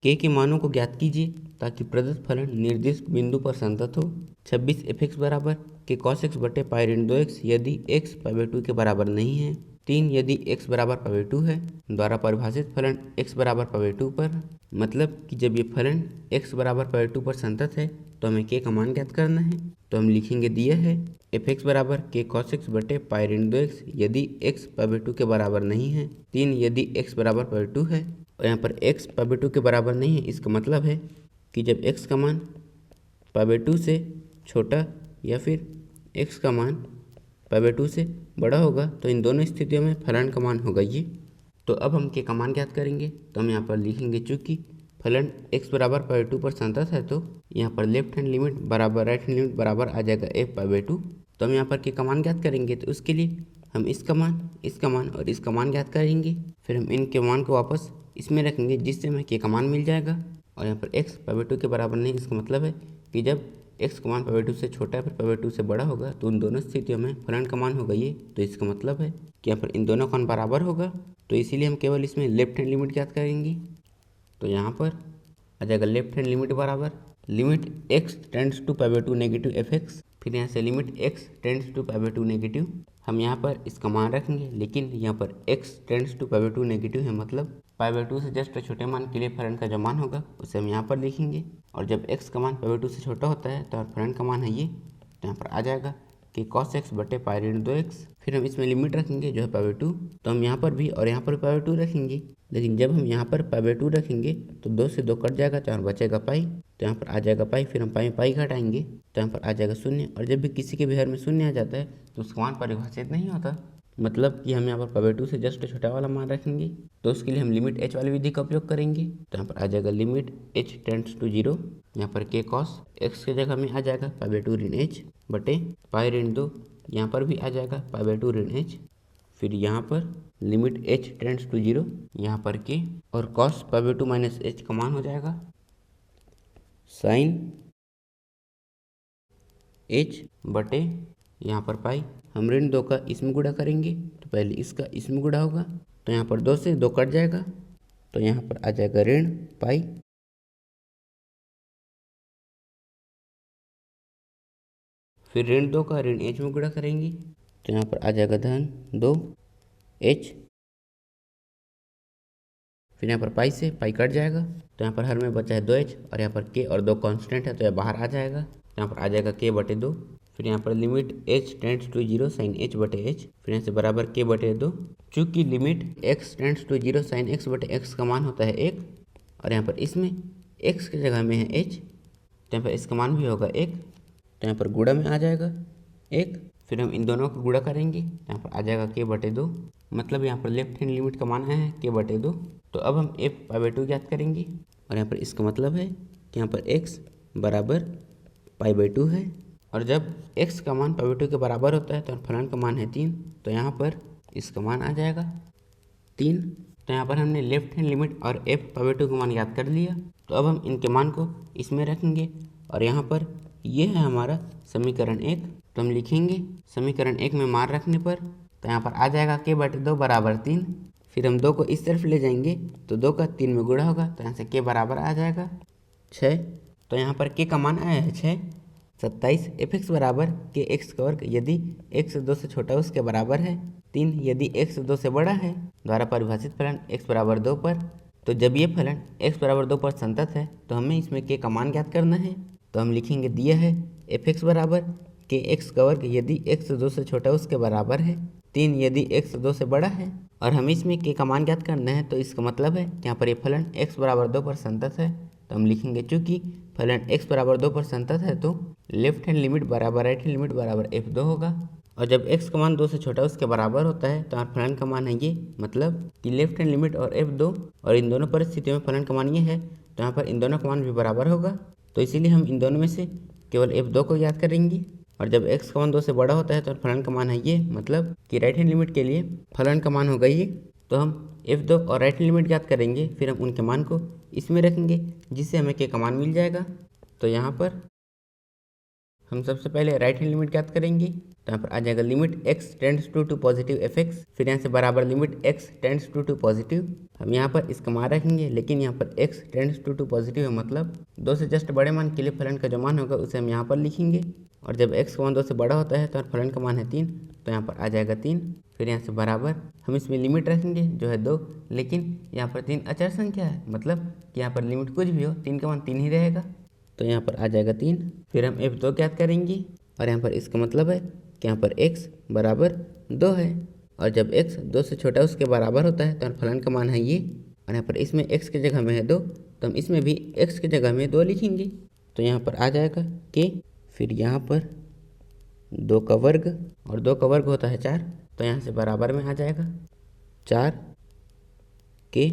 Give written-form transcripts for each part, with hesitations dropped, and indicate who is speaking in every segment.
Speaker 1: के मानों को ज्ञात कीजिए ताकि प्रदत्त फलन निर्दिष्ट बिंदु पर संतत हो। 26 f(x) बराबर के cos x बटे पाई ऋण 2x यदि x π/2 के बराबर नहीं है। 3 यदि x बराबर π/2 है द्वारा परिभाषित फलन x बराबर π/2 पर, मतलब कि जब ये फलन x बराबर π/2 पर संतत है तो हमें k का मान ज्ञात करना है। तो हम लिखेंगे दिया है f(x) बराबर के cos x बटे पाई ऋण 2x यदि x π/2 के बराबर नहीं है। 3 यदि x बराबर π/2 है और यहाँ पर x π/2 के बराबर नहीं है। इसका मतलब है कि जब x का मान π/2 से छोटा या फिर x का मान π/2 से बड़ा होगा तो इन दोनों स्थितियों में फलन का मान होगा ये। तो अब हम k का मान ज्ञात करेंगे। तो हम यहाँ पर लिखेंगे चूँकि फलन x बराबर π/2 पर संतत है तो यहाँ पर लेफ्ट हैंड लिमिट बराबर राइट हैंड लिमिट बराबर आ जाएगा f π/2। तो हम यहाँ पर k का मान ज्ञात करेंगे। तो उसके लिए हम इसका मान और इसका मान ज्ञात करेंगे। फिर हम इनके मान को वापस इसमें रखेंगे जिससे हमें k का मान मिल जाएगा। और यहाँ पर x π/2 के बराबर नहीं, इसका मतलब है कि जब x का मान π/2 से छोटा है फिर π/2 से बड़ा होगा तो उन दोनों स्थितियों में फलन का मान होगा ये। तो इसका मतलब है कि यहाँ पर इन दोनों का मान बराबर होगा। तो इसीलिए हम केवल इसमें लेफ्ट हैंड लिमिट ज्ञात करेंगे। तो यहाँ पर आ जाएगा लेफ्ट हैंड लिमिट बराबर limit x tends to π/2 negative f(x), फिर यहाँ से limit x tends to π/2 negative. हम यहाँ पर इसका मान रखेंगे लेकिन यहाँ पर x टेंड्स टू π/2 नेगेटिव है, मतलब π/2 से जस्ट छोटे मान के लिए फलन का जो मान होगा उसे हम यहाँ पर लिखेंगे। और जब x का मान π/2 से छोटा होता है तो फलन का मान है ये। तो यहाँ पर आ जाएगा कि cos x बटे पाई ऋण 2x, फिर हम इसमें लिमिट रखेंगे जो है π/2। तो हम यहाँ पर भी और यहाँ पर π/2 रखेंगे, लेकिन जब हम यहाँ पर π/2 रखेंगे तो 2 से 2 कट जाएगा तो यहाँ बचेगा पाई। तो यहाँ पर आ जाएगा पाई, फिर हम पाई घटाएंगे तो यहाँ पर आ जाएगा 0। और जब भी किसी के भी हर में 0 आ जाता है तो उसका मान परिभाषित नहीं होता, मतलब कि हम यहाँ पर π/2 से जस्ट छोटा वाला मान रखेंगे। तो उसके लिए हम लिमिट h वाली विधि का उपयोग करेंगे। तो यहाँ पर आ जाएगा लिमिट h टेंड्स टू 0, यहाँ पर k cos x की जगह में आ जाएगा π/2 ऋण h बटे पाई ऋण 2, यहाँ पर भी आ जाएगा π/2 ऋण h। फिर यहाँ पर लिमिट h टेंड्स टू 0, यहाँ पर k और cos π/2 माइनस h का मान हो जाएगा साइन h बटे यहाँ पर पाई। हम ऋण 2 का इसमें गुणा करेंगे तो पहले इसका इसमें गुणा होगा तो यहाँ पर 2 से 2 कट जाएगा तो यहाँ पर आ जाएगा ऋण पाई। फिर ऋण 2 का ऋण h में गुणा करेंगे तो यहाँ पर आ जाएगा धन 2h। फिर यहाँ पर पाई से पाई कट जाएगा तो यहाँ पर हर में बचा है 2h और यहाँ पर k और 2 कांस्टेंट है तो यह बाहर आ जाएगा। यहाँ पर आ जाएगा k बटे 2, फिर यहाँ पर limit h tends to 0 sine h बटे h, फिर यहाँ से बराबर k बटे 2। चूँकि limit x tends to 0 sine x बटे x का मान होता है 1 और यहाँ पर इसमें x की जगह में है h तो यहाँ पर इसका मान भी होगा 1। तो यहाँ पर गुणा में आ जाएगा 1, फिर हम इन दोनों को गुणा करेंगे यहाँ पर आ जाएगा k बटे 2, मतलब यहाँ पर लेफ्ट हैंड लिमिट का मान आया है k बटे 2। तो अब हम f π/2 ज्ञात करेंगे और यहाँ पर इसका मतलब है कि यहाँ पर x बराबर π/2 है और जब x का मान π/2 के बराबर होता है तो फलन का मान है 3, तो यहाँ पर इसका मान आ जाएगा 3। तो यहाँ पर हमने लेफ्ट हैंड लिमिट और f π/2 का मान याद कर लिया। तो अब हम इनके मान को इसमें रखेंगे और यहाँ पर ये है हमारा समीकरण 1। तो हम लिखेंगे समीकरण 1 में मान रखने पर तो यहाँ पर आ जाएगा k बटे 2 बराबर 3। फिर हम 2 को इस तरफ ले जाएंगे तो 2 का 3 में गुणा होगा तो यहाँ से k बराबर आ जाएगा 6। तो यहाँ पर k का मान आया है 6। 27 f(x) बराबर के x का वर्ग यदि x 2 से छोटा उसके बराबर है। 3 यदि x 2 से बड़ा है द्वारा परिभाषित फलन x बराबर 2 पर। तो जब ये फलन x बराबर 2 पर संतत है तो हमें इसमें k का मान ज्ञात करना है। तो हम लिखेंगे दिया है f(x) बराबर के x का वर्ग यदि x 2 से छोटा उसके बराबर है। 3 यदि x 2 से बड़ा है और हमें इसमें k का मान ज्ञात करना है। तो इसका मतलब है यहाँ पर ये फलन x बराबर 2 पर संतत है। तो हम लिखेंगे चूँकि फलन x बराबर 2 पर संतत है तो लेफ्ट हैंड लिमिट बराबर राइट हैंड लिमिट बराबर f2 होगा। और जब x का मान 2 से छोटा उसके बराबर होता है तो फलन का मान है ये, मतलब कि लेफ्ट हैंड लिमिट और f2, और इन दोनों परिस्थितियों में फलन का मान ये है तो यहाँ पर इन दोनों का मान भी बराबर होगा। तो इसीलिए हम इन दोनों में से केवल f2 को याद करेंगे। और जब x का मान 2 से बड़ा होता है तो फलन का मान है ये, मतलब कि राइट हैंड लिमिट के लिए फलन का मान होगा ये। तो हम f2 और राइट हैंड लिमिट ज्ञात करेंगे, फिर हम उनके मान को इसमें रखेंगे जिससे हमें k का मान मिल जाएगा। तो यहाँ पर हम सबसे पहले राइट हैंड लिमिट ज्ञात करेंगे। तो यहाँ पर आ जाएगा limit x tends to positive fx, फिर यहाँ से बराबर limit x tends to positive. हम यहाँ पर इसका मान रखेंगे, लेकिन यहाँ पर x टेंड्स टू पॉजिटिव है, मतलब 2 से जस्ट बड़े मान के लिए फलन का जो मान होगा उसे हम यहाँ पर लिखेंगे। और जब x का मान 2 से बड़ा होता है तो फलन का मान है 3, तो यहाँ पर आ जाएगा 3। फिर यहाँ से बराबर हम इसमें लिमिट रखेंगे जो है 2, लेकिन यहाँ पर 3 अचर संख्या है, मतलब कि यहाँ पर लिमिट कुछ भी हो 3 का मान 3 ही रहेगा, तो यहाँ पर आ जाएगा 3। फिर हम f2 ज्ञात करेंगे, और यहाँ पर इसका मतलब है कि यहाँ पर x बराबर 2 है, और जब x 2 से छोटा उसके बराबर होता है तो फलन का मान है ये। और यहाँ पर इसमें x की जगह में है 2, तो हम इसमें भी x की जगह में 2 लिखेंगे, तो यहाँ पर आ जाएगा k, फिर यहाँ पर 2 का वर्ग, और 2 का वर्ग होता है 4, तो यहाँ से बराबर में आ जाएगा 4 k।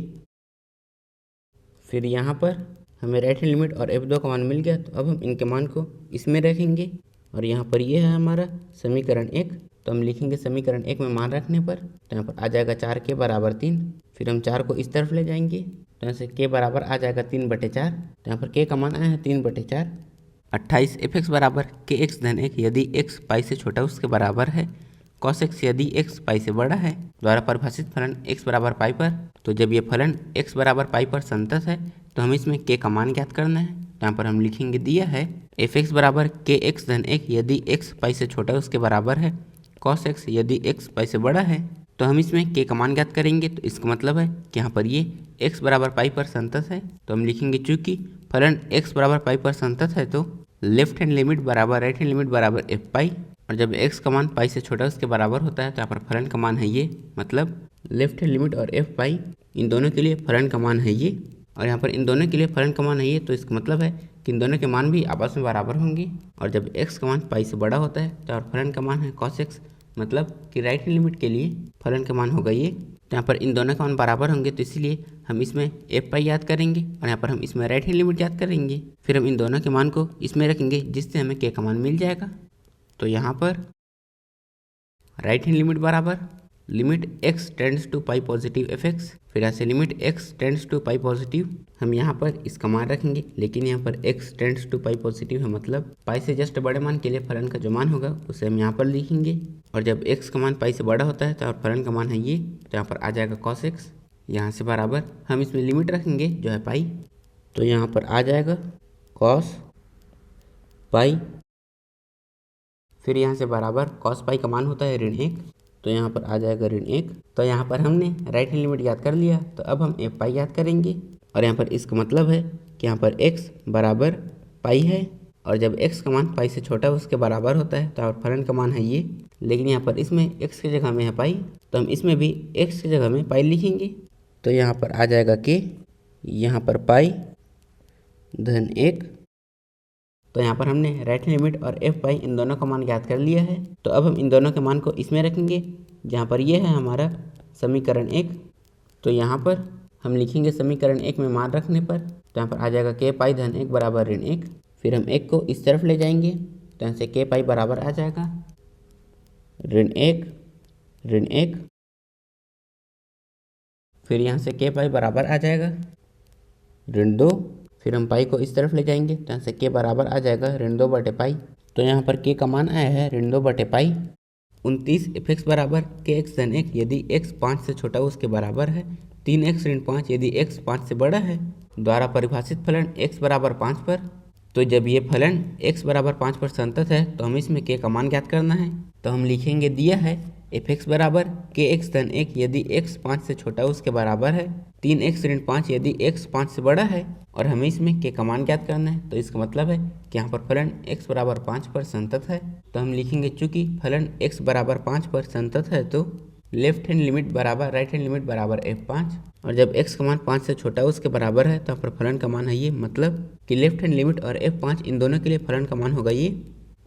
Speaker 1: फिर यहाँ पर हमें राइट हैंड लिमिट और f2 का मान मिल गया, तो अब हम इनके मान को इसमें रखेंगे, और यहाँ पर ये है हमारा समीकरण 1, तो हम लिखेंगे समीकरण 1 में मान रखने पर, तो यहाँ पर आ जाएगा 4 के बराबर 3। फिर हम 4 को इस तरफ ले जाएंगे, तो यहाँ से k बराबर आ जाएगा 3/4, तो यहाँ पर k का मान आया है 3/4। 28 fx बराबर kx धन 1 यदि x पाई से छोटा उसके बराबर है, cos x यदि x पाई से बड़ा है, द्वारा परिभाषित फलन x बराबर पाई पर। तो जब ये फलन x बराबर पाई पर संतत है तो हमें इसमें k का मान ज्ञात करना है। तो यहाँ पर हम लिखेंगे दिया है fx बराबर kx धन 1 यदि x पाई से छोटा उसके बराबर है, cos x यदि x पाई से बड़ा है, तो हम इसमें k का मान ज्ञात करेंगे। तो इसका मतलब है कि यहाँ पर ये x बराबर पाई पर संतत है, तो हम लिखेंगे चूंकि फलन x बराबर पाई पर संतत है तो लेफ्ट हैंड लिमिट बराबर राइट हैंड लिमिट बराबर f पाई, और जब x का मान पाई से छोटा उसके बराबर होता है तो यहाँ पर फलन का मान है ये, मतलब लेफ्ट हैंड लिमिट और f पाई इन दोनों के लिए फलन का मान है ये, और यहाँ पर इन दोनों के लिए फलन का मान है ये, तो इसका मतलब है कि इन दोनों के मान भी आपस में बराबर होंगे। और जब x का मान पाई से बड़ा होता है तो और फलन का मान है cos x, मतलब कि राइट हैंड लिमिट के लिए फलन का मान होगा ये। तो यहाँ पर इन दोनों का मान बराबर होंगे, तो इसलिए हम इसमें f पाई याद करेंगे, और यहाँ पर हम इसमें राइट हैंड लिमिट याद करेंगे। फिर हम इन दोनों के मान को इसमें रखेंगे, जिससे हमें k का मान मिल जाएगा। तो यहाँ पर राइट हैंड लिमिट बराबर limit x tends to pi positive fx, फिर यहाँ से limit x tends to pi positive, हम यहाँ पर इसका मान रखेंगे, लेकिन यहाँ पर x tends to pi positive है, मतलब पाई से जस्ट बड़े मान के लिए फलन का जो मान होगा उसे हम यहाँ पर लिखेंगे। और जब x का मान पाई से बड़ा होता है तो फलन का मान है ये, तो यहाँ पर आ जाएगा cos x। यहाँ से बराबर हम इसमें लिमिट रखेंगे जो है पाई, तो यहाँ पर आ जाएगा cos पाई, फिर यहाँ से बराबर cos पाई का मान होता है ऋण 1, तो यहाँ पर आ जाएगा ऋण 1। तो यहाँ पर हमने राइट हैंड लिमिट याद कर लिया, तो अब हम f पाई याद करेंगे, और यहाँ पर इसका मतलब है कि यहाँ पर x बराबर पाई है, और जब x का मान पाई से छोटा उसके बराबर होता है तो फलन का मान है ये, लेकिन यहाँ पर इसमें x की जगह में है पाई, तो हम इसमें भी x की जगह में पाई लिखेंगे। तो यहाँ पर आ जाएगा k, यहाँ पर पाई धन 1। तो यहाँ पर हमने राइट हैंड लिमिट और f पाई इन दोनों का मान ज्ञात कर लिया है, तो अब हम इन दोनों के मान को इसमें रखेंगे, जहाँ पर ये है हमारा समीकरण 1। तो यहाँ पर हम लिखेंगे समीकरण 1 में मान रखने पर, तो यहाँ पर आ जाएगा k पाई धन 1 बराबर ऋण 1। फिर हम 1 को इस तरफ ले जाएंगे, तो यहाँ से k पाई बराबर आ जाएगा ऋण 1। फिर यहाँ से k पाई बराबर आ जाएगा ऋण 2। फिर हम पाई को इस तरफ ले जाएंगे, तो यहाँ से k बराबर आ जाएगा ऋण 2/पाई। तो यहाँ पर k का मान आया है ऋण 2/पाई। 29 fx बराबर kx धन 1 यदि x 5 से छोटा उसके बराबर है, 3x ऋण 5 यदि x 5 से बड़ा है, द्वारा परिभाषित फलन x बराबर 5 पर। तो जब ये फलन x बराबर 5 पर संतत है तो हम इसमें k का मान ज्ञात करना है। तो हम लिखेंगे दिया है fx बराबर kx धन 1 यदि x 5 से छोटा उसके बराबर है, 3x ऋण 5 यदि x 5 से बड़ा है, और हमें इसमें k का मान ज्ञात करना है। तो इसका मतलब है कि यहाँ पर फलन x बराबर 5 पर संतत है, तो हम लिखेंगे चूंकि फलन x बराबर 5 पर संतत है तो लेफ्ट हैंड लिमिट बराबर राइट हैंड लिमिट बराबर f5, और जब x का मान 5 से छोटा उसके बराबर है तो यहाँ पर फलन का मान है ये, मतलब कि लेफ्ट हैंड लिमिट और f5 इन दोनों के लिए फलन का मान होगा ये।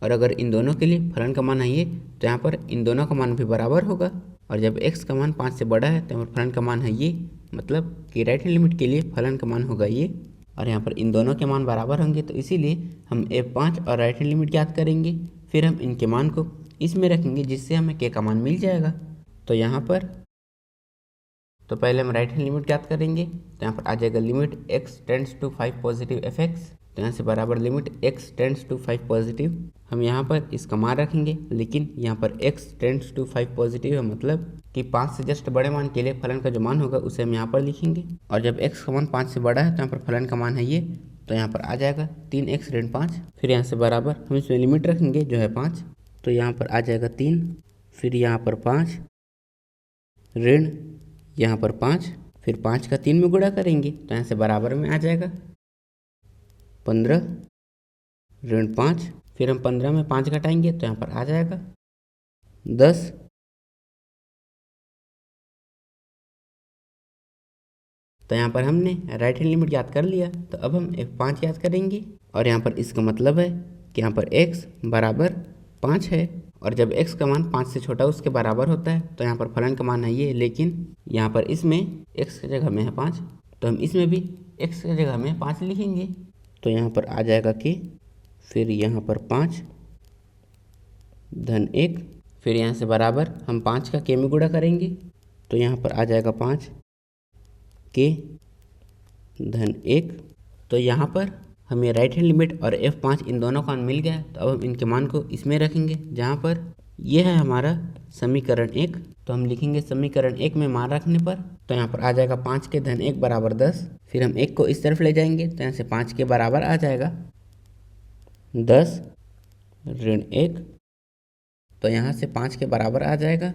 Speaker 1: और अगर इन दोनों के लिए फलन का मान है ये, तो यहाँ पर इन दोनों का मान भी बराबर होगा, और जब x का मान 5 से बड़ा है तो यहाँ पर फलन का मान है ये, मतलब कि राइट हैंड लिमिट के लिए फलन का मान होगा ये। और यहाँ पर इन दोनों के मान बराबर होंगे, तो इसीलिए हम f5 और राइट हैंड लिमिट ज्ञात करेंगे। फिर हम इनके मान को इसमें रखेंगे, जिससे हमें k का मान मिल जाएगा। तो यहाँ पर तो पहले हम राइट हैंड लिमिट ज्ञात करेंगे, तो यहाँ पर आ जाएगा limit x tends to 5 positive fx, तो यहाँ से बराबर limit x tends to 5 positive. हम यहाँ पर इसका मान रखेंगे, लेकिन यहाँ पर x टेंड्स टू 5 पॉजिटिव है, मतलब कि 5 से जस्ट बड़े मान के लिए फलन का जो मान होगा उसे हम यहाँ पर लिखेंगे। और जब x का मान 5 से बड़ा है तो यहाँ पर फलन का मान है ये, तो यहाँ पर आ जाएगा 3x ऋण 5। फिर यहाँ से बराबर हम इसमें लिमिट रखेंगे जो है 5, तो यहाँ पर आ जाएगा 3, फिर यहाँ पर 5 ऋण यहाँ पर 5, फिर 5 का 3 में गुणा करेंगे तो यहाँ से बराबर में आ जाएगा 15 ऋण 5। फिर हम 15 में 5 घटाएंगे तो यहाँ पर आ जाएगा 10। तो यहाँ पर हमने राइट हैंड लिमिट याद कर लिया, तो अब हम f5 याद करेंगे। और यहाँ पर इसका मतलब है कि यहाँ पर x बराबर 5 है, और जब x का मान 5 से छोटा उसके बराबर होता है तो यहाँ पर फलन का मान है ये, लेकिन यहाँ पर इसमें x की जगह में है 5, तो हम इसमें भी x की जगह में 5 लिखेंगे। तो यहाँ पर आ जाएगा कि फिर यहाँ पर 5 धन 1, फिर यहाँ से बराबर हम 5 का k में गुणा करेंगे तो यहाँ पर आ जाएगा 5 k धन 1। तो यहाँ पर हमें राइट हैंड लिमिट और f5 इन दोनों का मान मिल गया, तो अब हम इनके मान को इसमें रखेंगे जहाँ पर यह है हमारा समीकरण 1। तो हम लिखेंगे समीकरण 1 में मान रखने पर, तो यहाँ पर आ जाएगा 5 के धन 1 बराबर 10। फिर हम 1 को इस तरफ ले जाएंगे तो यहाँ से 5 के बराबर आ जाएगा 10 ऋण 1, तो यहाँ से 5 के बराबर आ जाएगा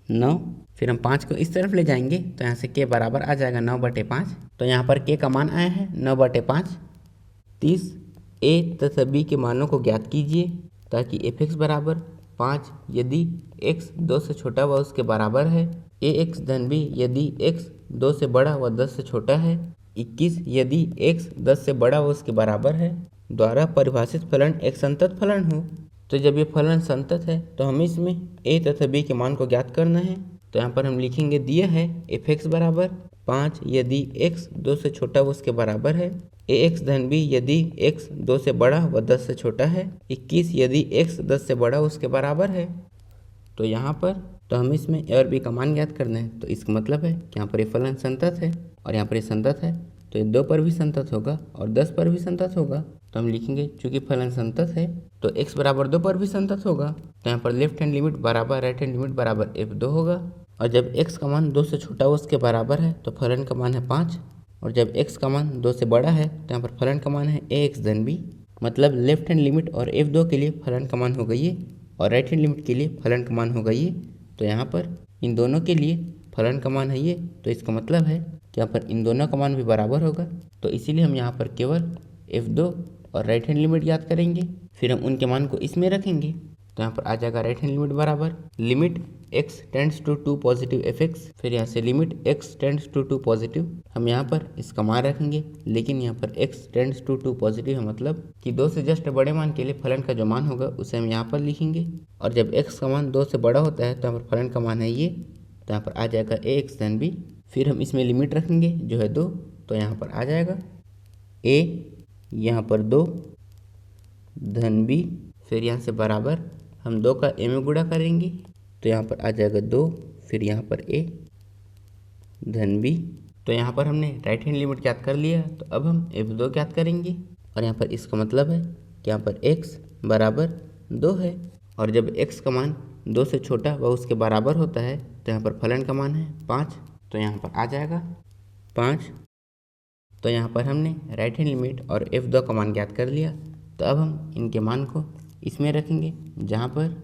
Speaker 1: 9। फिर हम 5 को इस तरफ ले जाएंगे तो यहाँ से k बराबर आ जाएगा 9/5। तो यहाँ पर k का मान आया है 9/5। 30 a तथा b के मानों को ज्ञात कीजिए ताकि f(x) बराबर 5 यदि x 2 से छोटा व उसके बराबर है, ax धन b यदि x 2 से बड़ा व 10 से छोटा है, 21 यदि x 10 से बड़ा व उसके बराबर है, द्वारा परिभाषित फलन एक संतत फलन हो। तो जब ये फलन संतत है तो हमें इसमें a तथा b के मान को ज्ञात करना है। तो यहाँ पर हम लिखेंगे दिया है f(x) बराबर 5 यदि x 2 से छोटा व उसके बराबर है, ax धन b यदि x 2 से बड़ा व 10 से छोटा है, 21 यदि x 10 से बड़ा उसके बराबर है। तो यहाँ पर तो हम इसमें a और b का मान ज्ञात करना है। तो इसका मतलब है कि यहाँ पर ये फलन संतत है, और यहाँ पर ये संतत है तो ये 2 पर भी संतत होगा और 10 पर भी संतत होगा। तो हम लिखेंगे चूंकि फलन संतत है तो x बराबर 2 पर भी संतत होगा। तो यहाँ पर लेफ्ट हैंड लिमिट बराबर राइट हैंड लिमिट बराबर f2 होगा, और जब x का मान 2 से छोटा हो उसके बराबर है तो फलन का मान है 5, और जब x का मान 2 से बड़ा है तो यहाँ पर फलन का मान है ax धन b। मतलब लेफ्ट हैंड लिमिट और f2 के लिए फलन का मान होगा ये, और राइट हैंड लिमिट के लिए फलन का मान होगा ये। तो यहाँ पर इन दोनों के लिए फलन का मान है ये, तो इसका मतलब है कि यहाँ पर इन दोनों का मान भी बराबर होगा। तो इसीलिए हम यहाँ पर केवल f2 और राइट हैंड लिमिट याद करेंगे, फिर हम उनके मान को इसमें रखेंगे। तो यहाँ पर आ जाएगा राइट हैंड लिमिट बराबर limit x tends to 2 positive fx, फिर यहाँ से limit x tends to 2 positive. हम यहाँ पर इसका मान रखेंगे, लेकिन यहाँ पर x टेंड्स टू 2 पॉजिटिव है, मतलब कि 2 से जस्ट बड़े मान के लिए फलन का जो मान होगा उसे हम यहाँ पर लिखेंगे। और जब x का मान 2 से बड़ा होता है तो यहाँ पर फलन का मान है ये, तो यहाँ पर आ जाएगा ax धन b। फिर हम इसमें लिमिट रखेंगे जो है 2, तो यहाँ पर आ जाएगा a यहाँ पर 2 धन b, फिर यहाँ से बराबर हम 2 का a में गुणा करेंगे तो यहाँ पर आ जाएगा 2, फिर यहाँ पर a धन b। तो यहाँ पर हमने राइट हैंड लिमिट ज्ञात कर लिया, तो अब हम f2 ज्ञात करेंगे। और यहाँ पर इसका मतलब है कि यहाँ पर x बराबर 2 है, और जब x का मान 2 से छोटा व उसके बराबर होता है तो यहाँ पर फलन का मान है 5, तो यहाँ पर आ जाएगा 5। तो यहाँ पर हमने राइट हैंड लिमिट और f2 का मान ज्ञात कर लिया। तो अब हम इनके मान को इसमें रखेंगे जहाँ पर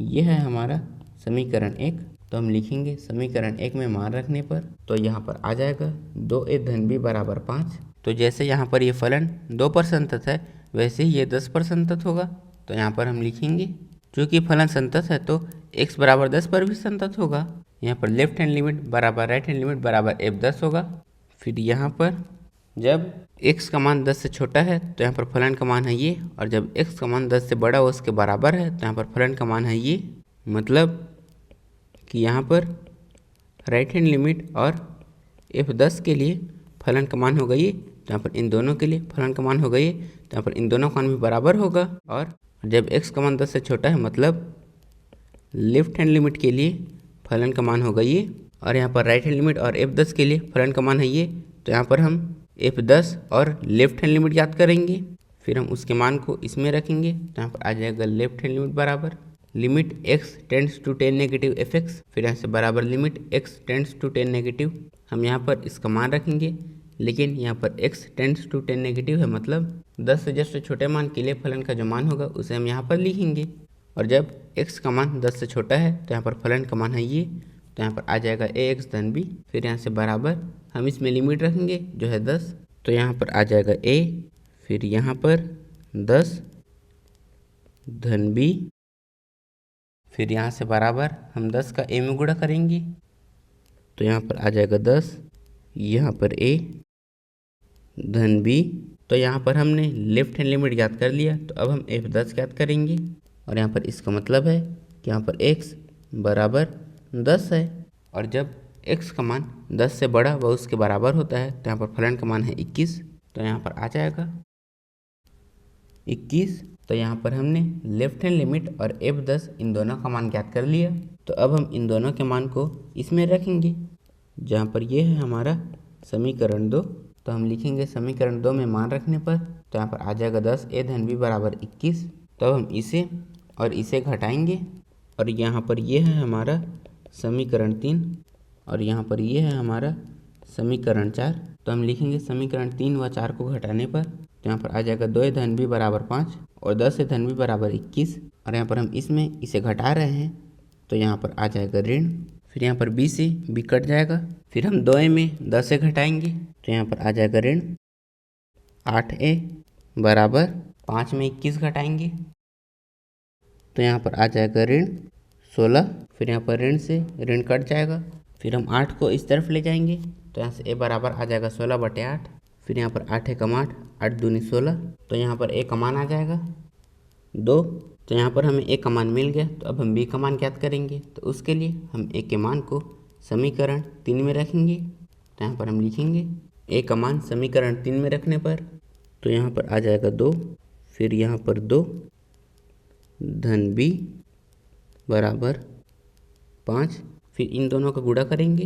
Speaker 1: यह है हमारा समीकरण 1। तो हम लिखेंगे समीकरण 1 में मान रखने पर, तो यहाँ पर आ जाएगा 2a धन b बराबर 5। तो जैसे यहाँ पर ये फलन 2 पर संतत है वैसे ही ये 10 पर संतत होगा। तो यहाँ पर हम लिखेंगे चूँकि फलन संतत है तो x बराबर 10 पर भी संतत होगा। यहाँ पर लेफ्ट हैंड लिमिट बराबर राइट हैंड लिमिट बराबर f10 होगा। फिर यहाँ पर जब x का मान 10 से छोटा है तो यहाँ पर फलन का मान है ये, और जब x का मान 10 से बड़ा हो उसके बराबर है तो यहाँ पर फलन का मान है ये। मतलब कि यहाँ पर राइट हैंड लिमिट और f10 के लिए फलन का मान होगा ये, तो यहाँ पर इन दोनों के लिए फलन का मान होगा ये, तो यहाँ पर इन दोनों का मान भी बराबर होगा। और जब x का मान 10 से छोटा है मतलब लेफ्ट हैंड लिमिट के लिए फलन का मान होगा ये, और यहाँ पर राइट हैंड लिमिट और f10 के लिए फलन का मान है ये। तो यहाँ पर हम f10 और लेफ्ट हैंड लिमिट याद करेंगे, फिर हम उसके मान को इसमें रखेंगे तो यहाँ पर आ जाएगा लेफ्ट हैंड लिमिट बराबर limit x tends to 10 negative fx, फिर यहाँ से बराबर limit x tends to 10 negative. हम यहाँ पर इसका मान रखेंगे, लेकिन यहाँ पर x टेंड्स टू 10 नेगेटिव है, मतलब 10 से जस्ट छोटे मान के लिए फलन का जो मान होगा उसे हम यहाँ पर लिखेंगे। और जब x का मान 10 से छोटा है तो यहाँ पर फलन का मान है ये, तो यहाँ पर आ जाएगा ax धन b, फिर यहाँ से बराबर हम इसमें लिमिट रखेंगे जो है 10, तो यहाँ पर आ जाएगा a, फिर यहाँ पर 10 धन b, फिर यहाँ से बराबर हम 10 का a में गुणा करेंगे तो यहाँ पर आ जाएगा 10, यहाँ पर a धन b। तो यहाँ पर हमने लेफ्ट हैंड लिमिट ज्ञात कर लिया, तो अब हम f10 ज्ञात करेंगे और यहाँ पर इसका मतलब है कि यहाँ पर x बराबर 10 है। और जब x का मान 10 से बड़ा व उसके बराबर होता है तो यहाँ पर फलन का मान है 21, तो यहाँ पर आ जाएगा 21। तो यहाँ पर हमने लेफ्ट हैंड लिमिट और f10 इन दोनों का मान ज्ञात कर लिया, तो अब हम इन दोनों के मान को इसमें रखेंगे जहाँ पर ये है हमारा समीकरण 2। तो हम लिखेंगे समीकरण 2 में मान रखने पर तो यहाँ पर आ जाएगा 10 a धन b बराबर 21। तो अब हम इसे और इसे घटाएंगे और यहाँ पर ये है हमारा समीकरण 3 और यहाँ पर ये है हमारा समीकरण 4। तो हम लिखेंगे समीकरण 3 व 4 को घटाने पर तो यहाँ पर आ जाएगा 2 धन b बराबर 5 और 10 धन b बराबर 21, और यहाँ पर हम इसमें इसे घटा रहे हैं तो यहाँ पर आ जाएगा ऋण, फिर यहाँ पर b से b कट जाएगा, फिर हम 2a में 10 से घटाएंगे तो यहाँ पर आ जाएगा ऋण 8a बराबर 5 में 21 घटाएंगे तो यहाँ पर आ जाएगा ऋण 16, फिर यहाँ पर ऋण से ऋण कट जाएगा, फिर हम 8 को इस तरफ ले जाएंगे तो यहाँ से a बराबर आ जाएगा 16/8, फिर यहाँ पर 8 एकम 8, 8 दूनी 16, तो यहाँ पर a का मान आ जाएगा 2। तो यहाँ पर हमें a का मान मिल गया, तो अब हम b का मान ज्ञात करेंगे, तो उसके लिए हम a के मान को समीकरण 3 में रखेंगे। तो यहाँ पर हम लिखेंगे a का मान समीकरण 3 में रखने पर तो यहाँ पर आ जाएगा 2, फिर यहाँ पर 2 धन b बराबर 5, फिर इन दोनों का गुणा करेंगे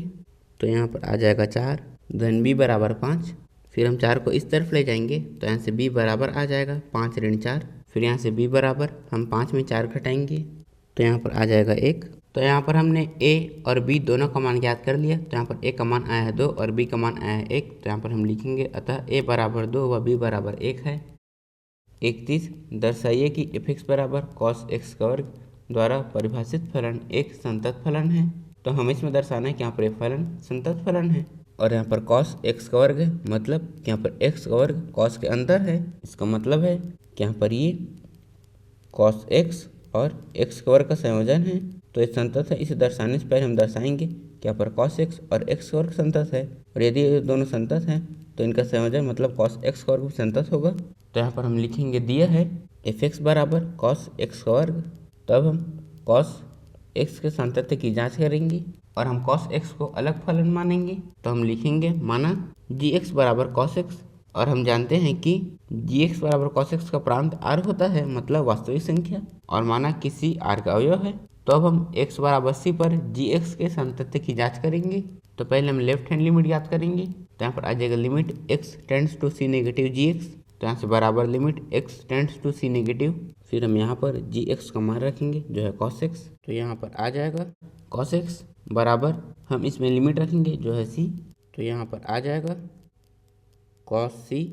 Speaker 1: तो यहाँ पर आ जाएगा 4 धन b बराबर 5, फिर हम 4 को इस तरफ ले जाएंगे तो यहाँ से b बराबर आ जाएगा 5 ऋण 4, फिर यहाँ से b बराबर हम 5 में 4 घटाएंगे तो यहाँ पर आ जाएगा 1। तो यहाँ पर हमने a और b दोनों का मान ज्ञात कर लिया, तो यहाँ पर a का मान आया है 2 और b का मान आया है 1, तो यहाँ पर हम लिखेंगे अतः a बराबर 2 व b बराबर 1 है। 31 दर्शाइए कि f(x) बराबर cos x का वर्ग द्वारा परिभाषित फलन एक संतत फलन है। तो हमें इसमें दर्शाना है कि यहाँ पर एक फलन संतत फलन है और यहाँ पर cos x का वर्ग है, मतलब कि यहाँ पर x का वर्ग cos के अंदर है। इसका मतलब है कि यहाँ पर ये cos x और x का वर्ग का संयोजन है, तो ये संतत है। इसे दर्शाने से पहले हम दर्शाएंगे कि यहाँ पर cos x और x का वर्ग संतत है, और यदि ये दोनों संतत हैं तो इनका संयोजन मतलब cos x का वर्ग भी संतत होगा। तो यहाँ पर हम लिखेंगे दिया है f(x) बराबर cos x का वर्ग, तब हम cos x के संतत्य की जांच करेंगे और हम cos x को अलग फलन मानेंगे। तो हम लिखेंगे माना gx बराबर cos x, और हम जानते हैं कि gx बराबर cos x का प्रांत r होता है, मतलब वास्तविक संख्या, और माना किसी r का अवयव है। तो अब हम x बराबर c पर gx के संतत्य की जांच करेंगे। तो पहले हम लेफ्ट हैंड लिमिट याद करेंगे, तो यहाँ पर आ जाएगा limit x tends to c negative gx, तो यहाँ से बराबर limit x tends to c negative, फिर हम यहाँ पर gx का मान रखेंगे जो है cos x, तो यहाँ पर आ जाएगा cos x बराबर हम इसमें लिमिट रखेंगे जो है c, तो यहाँ पर आ जाएगा cos c,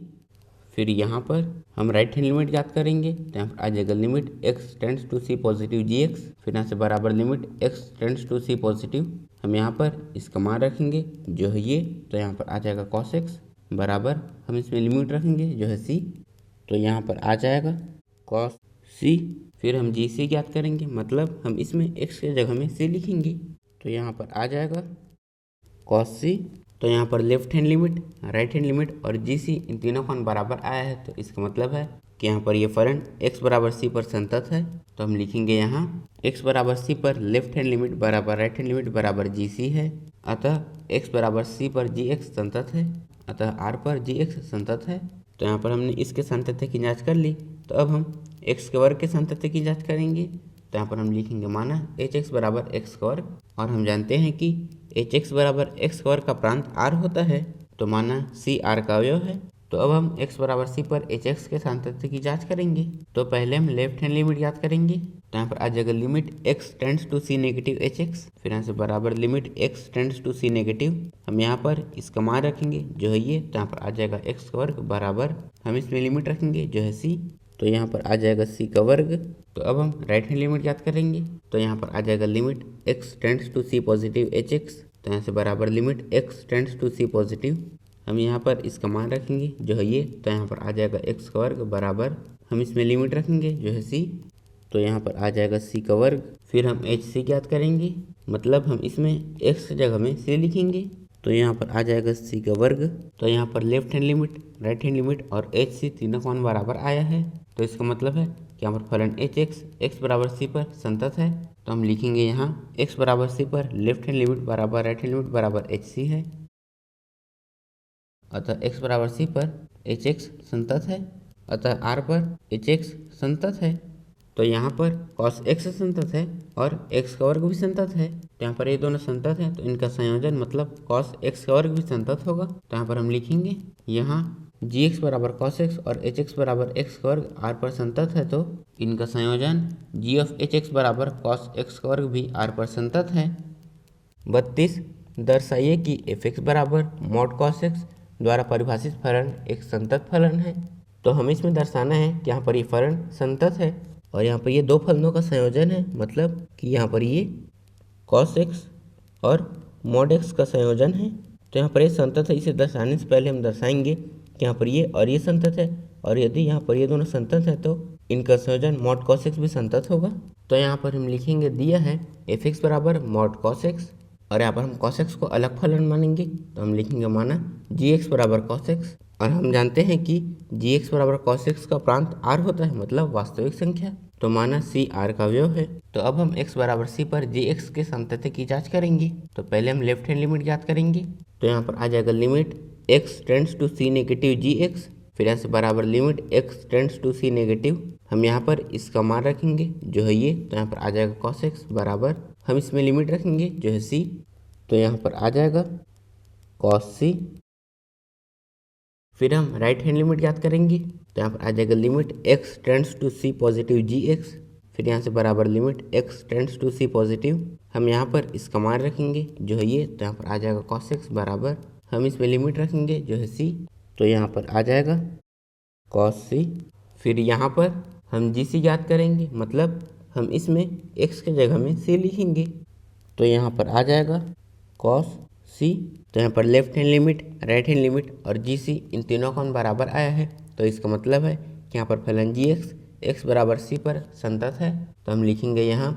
Speaker 1: फिर यहाँ पर हम राइट हैंड लिमिट याद करेंगे, तो यहाँ पर आ जाएगा limit x tends to c positive gx, फिर यहाँ से बराबर limit x tends to c positive, हम यहाँ पर इसका मान रखेंगे जो है ये, तो यहाँ पर आ जाएगा cos x बराबर हम इसमें लिमिट रखेंगे जो है c, तो यहाँ पर आ जाएगा cos c, फिर हम gc ज्ञात करेंगे, मतलब हम इसमें x के जगह में c लिखेंगे, तो यहाँ पर आ जाएगा cos c। तो यहाँ पर left hand limit, right hand limit और gc इन तीनों का बराबर आया है, तो इसका मतलब है कि यहाँ पर ये फलन x बराबर c पर संतत है। तो हम लिखेंगे यहाँ x बराबर c पर लेफ्ट हैंड लिमिट बराबर राइट हैंड लिमिट बराबर gc है, अतः x बराबर c पर gx संतत है, अतः r पर gx संतत है। तो यहाँ पर हमने इसके संतत्य की जांच कर ली, तो अब हम x के वर्ग के संतत्य की जांच करेंगे। तो यहाँ पर हम लिखेंगे माना hx बराबर x का वर्ग, और हम जानते हैं कि hx बराबर x का वर्ग का प्रांत r होता है, तो माना c r का अवयव है, तो अब हम x बराबर c पर एच एक्स के सातत्य की जांच करेंगे। तो पहले हम लेफ्ट हैंड लिमिट याद करेंगे। तो यहाँ पर आ जाएगा limit x tends to c negative h x, फिर यहाँ से बराबर limit x tends to c negative. हम यहाँ पर इसका मान रखेंगे जो है ये, तो यहाँ पर आ जाएगा x का वर्ग बराबर हम इसमें लिमिट रखेंगे जो है c, तो यहाँ पर आ जाएगा c का वर्ग। तो अब हम राइट हैंड लिमिट याद करेंगे। तो यहाँ पर आ जाएगा limit x tends to c positive h x, तो यहाँ से बराबर limit x tends to c positive. हम यहाँ पर इसका मान रखेंगे जो है ये, तो यहाँ पर आ जाएगा x का वर्ग बराबर हम इसमें लिमिट रखेंगे जो है c, तो यहाँ पर आ जाएगा c का वर्ग। फिर हम एच सी ज्ञात करेंगे, मतलब हम इसमें x की जगह में c लिखेंगे, तो यहाँ पर आ जाएगा c का वर्ग। तो यहाँ पर left hand limit, right hand limit और एच सी तीनों का मान बराबर आया है, तो इसका मतलब है कि यहाँ पर फलन एच एक्स एक्स बराबर सी पर संतत है। तो हम लिखेंगे यहाँ x बराबर सी पर लेफ्ट हैंड लिमिट बराबर राइट हैंड लिमिट बराबर एच सी है, अतः x बराबर c पर एच एक्स संतत है, अतः r पर एच एक्स संतत है। तो यहाँ पर cos x संतत है और x का वर्ग भी संतत है, तो यहाँ पर ये दोनों संतत है, तो इनका संयोजन मतलब cos x का वर्ग भी संतत होगा। तो यहाँ पर हम लिखेंगे यहाँ gx बराबर cos x और hx बराबर x का वर्ग r पर संतत है, तो इनका संयोजन g ऑफ hx बराबर cos x का वर्ग भी r पर संतत है। 32 दर्शाइए कि f(x) बराबर मॉड cos x द्वारा परिभाषित फलन एक संतत फलन है। तो हमें इसमें दर्शाना है कि यहाँ पर ये फलन संतत है और यहाँ पर ये दो फलनों का संयोजन है, मतलब कि यहाँ पर ये cos x और mod x का संयोजन है। तो यहाँ पर ये संतत है, इसे दर्शाने से पहले हम दर्शाएंगे कि यहाँ पर ये और ये संतत है, और यदि यहाँ पर ये दोनों संतत है तो इनका संयोजन mod cos x भी संतत होगा। तो यहाँ पर हम लिखेंगे दिया है f(x) बराबर mod cos x, और यहाँ पर हम cos x को अलग फलन मानेंगे, तो हम लिखेंगे माना gx बराबर cos x, और हम जानते हैं कि gx बराबर cos x का प्रांत r होता है, मतलब वास्तविक संख्या, तो माना c r का अवयव है। तो अब हम x बराबर c पर gx के सातत्य की जांच करेंगे। तो पहले हम लेफ्ट हैंड लिमिट ज्ञात करेंगे। तो यहाँ पर आ जाएगा limit x tends to c negative gx, फिर यहाँ से बराबर limit x tends to c negative. हम यहाँ पर इसका मान रखेंगे जो है ये, तो यहाँ पर आ जाएगा cos x बराबर हम इसमें लिमिट रखेंगे जो है c, तो यहाँ पर आ जाएगा cos c। फिर हम राइट हैंड लिमिट याद करेंगे। तो यहाँ पर आ जाएगा limit x tends to c positive gx, फिर यहाँ से बराबर limit x tends to c positive. हम यहाँ पर इसका मान रखेंगे जो है ये, तो यहाँ पर आ जाएगा cos x बराबर हम इसमें लिमिट रखेंगे जो है c, तो यहाँ पर आ जाएगा cos c। फिर यहाँ पर हम gc याद करेंगे, मतलब हम इसमें x की जगह में c लिखेंगे, तो यहाँ पर आ जाएगा cos c। तो यहाँ पर left hand limit, right hand limit और gc इन तीनों का मान बराबर आया है, तो इसका मतलब है कि यहाँ पर फलन gx x बराबर c पर संतत है। तो हम लिखेंगे यहाँ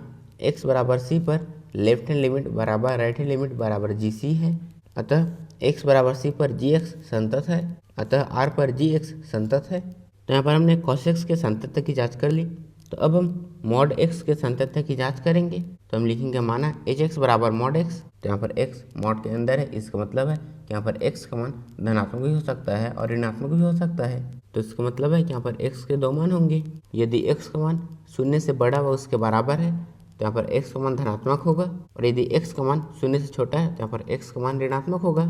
Speaker 1: x बराबर c पर लेफ्ट हैंड लिमिट बराबर राइट हैंड लिमिट बराबर gc है, अतः x बराबर c पर gx संतत है, अतः r पर gx संतत है। तो यहाँ पर हमने cos x के संतत्य की जाँच कर ली। तो अब हम mod x के संतत्य की जांच करेंगे। तो हम लिखेंगे माना hx बराबर mod x, तो यहाँ पर x mod के अंदर है, इसका मतलब है कि यहाँ पर x का मान धनात्मक भी हो सकता है और ऋणात्मक भी हो सकता है। तो इसका मतलब है कि यहाँ पर x के दो मान होंगे। यदि x का मान 0 से बड़ा व उसके बराबर है तो यहाँ पर x का मान धनात्मक होगा, और यदि x का मान 0 से छोटा है तो यहाँ पर x का मान ऋणात्मक होगा।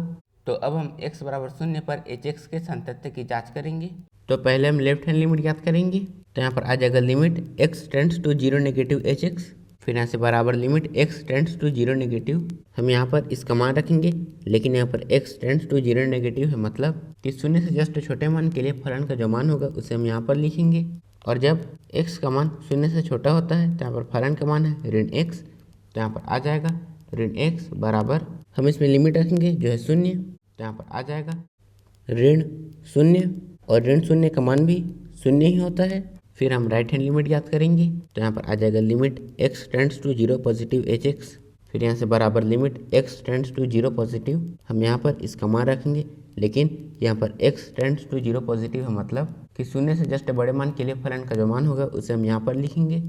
Speaker 1: तो अब हम x बराबर 0 पर hx के संतत्य की जाँच करेंगे। तो पहले हम लेफ्ट हैंड लिमिट याद करेंगे। तो यहाँ पर आ जाएगा limit x tends to 0 negative hx, फिर यहाँ से बराबर limit x tends to 0 negative. हम यहाँ पर इसका मान रखेंगे, लेकिन यहाँ पर x टेंड्स टू 0 नेगेटिव है, मतलब कि 0 से जस्ट छोटे मान के लिए फलन का जो मान होगा उसे हम यहाँ पर लिखेंगे, और जब x का मान 0 से छोटा होता है तो यहाँ पर फलन का मान है ऋण x, तो यहाँ पर आ जाएगा ऋण x बराबर हम इसमें लिमिट रखेंगे जो है 0, तो यहाँ पर आ जाएगा ऋण 0, और ऋण 0 का मान भी 0 ही होता है। फिर हम राइट हैंड लिमिट याद करेंगे। तो यहाँ पर आ जाएगा limit x tends to 0 positive hx, फिर यहाँ से बराबर limit x tends to 0 positive. हम यहाँ पर इसका मान रखेंगे, लेकिन यहाँ पर x टेंड्स टू 0 पॉजिटिव है, मतलब कि 0 से जस्ट बड़े मान के लिए फलन का जो मान होगा उसे हम यहाँ पर लिखेंगे,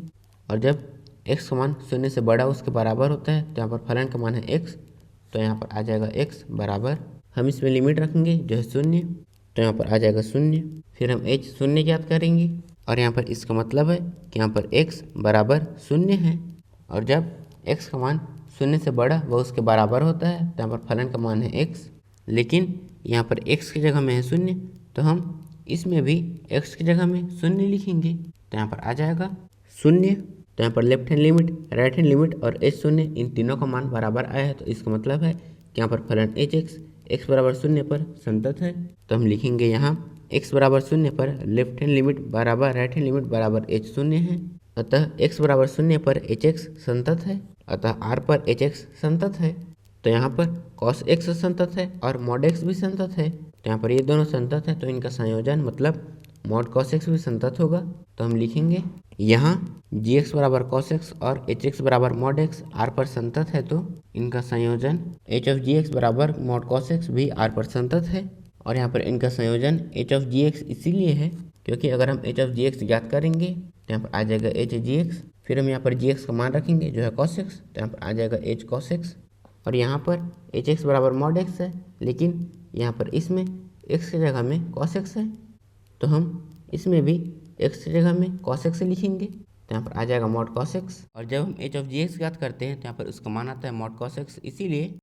Speaker 1: और जब x का मान 0 से बड़ा उसके बराबर होता है तो यहाँ पर फलन का मान है x, तो यहाँ पर आ जाएगा x बराबर हम इसमें लिमिट रखेंगे जो है 0, तो यहाँ पर आ जाएगा 0। फिर हम h 0 याद करेंगे, और यहाँ पर इसका मतलब है कि यहाँ पर x बराबर 0 है, और जब x का मान 0 से बड़ा व उसके बराबर होता है तो यहाँ पर फलन का मान है x, लेकिन यहाँ पर x की जगह में है 0, तो हम इसमें भी x की जगह में शून्य लिखेंगे, तो यहाँ पर आ जाएगा शून्य। तो यहाँ पर left hand limit, right hand limit और h शून्य इन तीनों का मान बराबर आया है, तो इसका मतलब है कि यहाँ पर फलन x बराबर शून्य पर संतत है। तो हम लिखेंगे यहाँ x बराबर शून्य पर लेफ्ट हैंड लिमिट बराबर राइट हैंड लिमिट बराबर h शून्य है, अतः x बराबर शून्य पर hx संतत है, अतः r पर hx संतत है। तो यहाँ पर cos x संतत है और mod x भी संतत है, तो यहाँ पर ये दोनों संतत है, तो इनका संयोजन मतलब mod cos x भी संतत होगा। तो हम लिखेंगे यहाँ gx बराबर cos x और hx बराबर mod x r पर संतत है, तो इनका संयोजन h ऑफ gx बराबर mod cos x भी r पर संतत है। और यहाँ पर इनका संयोजन h ऑफ gx इसीलिए है क्योंकि अगर हम h ऑफ gx ज्ञात करेंगे तो यहाँ पर आ जाएगा h gx, फिर हम यहाँ पर gx का मान रखेंगे जो है cos x, तो यहाँ पर आ जाएगा h cos x। और यहाँ पर hx बराबर mod x है, लेकिन यहाँ पर इसमें x की जगह में cos x है, तो हम इसमें भी x की जगह में cos x लिखेंगे, तो यहाँ पर आ जाएगा mod cos x। और जब हम h ऑफ gx ज्ञात करते हैं तो यहाँ पर उसका मान आता है mod cos x, इसीलिए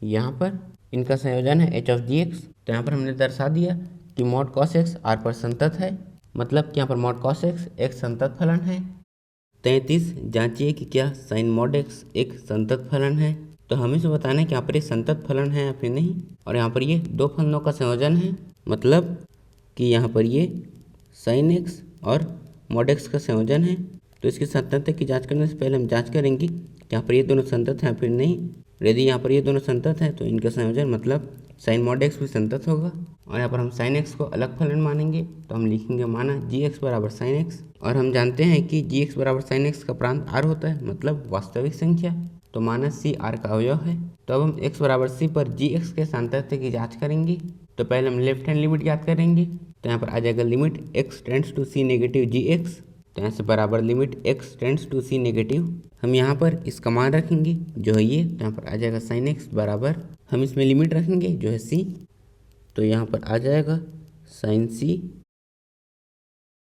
Speaker 1: यहाँ पर इनका संयोजन है h ऑफ gx। तो यहाँ पर हमने दर्शा दिया कि mod cos x r पर संतत है, मतलब कि यहाँ पर mod cos x एक संतत फलन है। 33 जांचिए कि क्या sin mod x एक संतत फलन है। तो हमें से बताना है कि यहाँ पर ये संतत फलन है या फिर नहीं, और यहाँ पर ये दो फलनों का संयोजन है, मतलब कि यहाँ पर ये sin x और mod x का संयोजन है। तो इसकी संततता की जांच करने से पहले हम जांच करेंगे कि यहाँ पर ये दोनों संतत हैं फिर नहीं। यदि यहाँ पर ये दोनों संतत हैं तो इनका संयोजन मतलब sin mod x भी संतत होगा। और यहाँ पर हम sin x को अलग फलन मानेंगे, तो हम लिखेंगे माना gx बराबर sin x, और हम जानते हैं कि gx बराबर sin x का प्रांत r होता है, मतलब वास्तविक संख्या, तो माना c r का अवयव है। तो अब हम x बराबर c पर gx के सातत्य की जांच करेंगे। तो पहले हम लेफ्ट हैंड लिमिट ज्ञात करेंगे, तो यहाँ पर आ जाएगा limit x tends to c negative gx, तो यहाँ से बराबर limit x tends to c negative. हम यहाँ पर इसका मान रखेंगे जो है ये, तो यहाँ पर आ जाएगा sin x बराबर, हम इसमें लिमिट रखेंगे जो है c, तो यहाँ पर आ जाएगा sin c।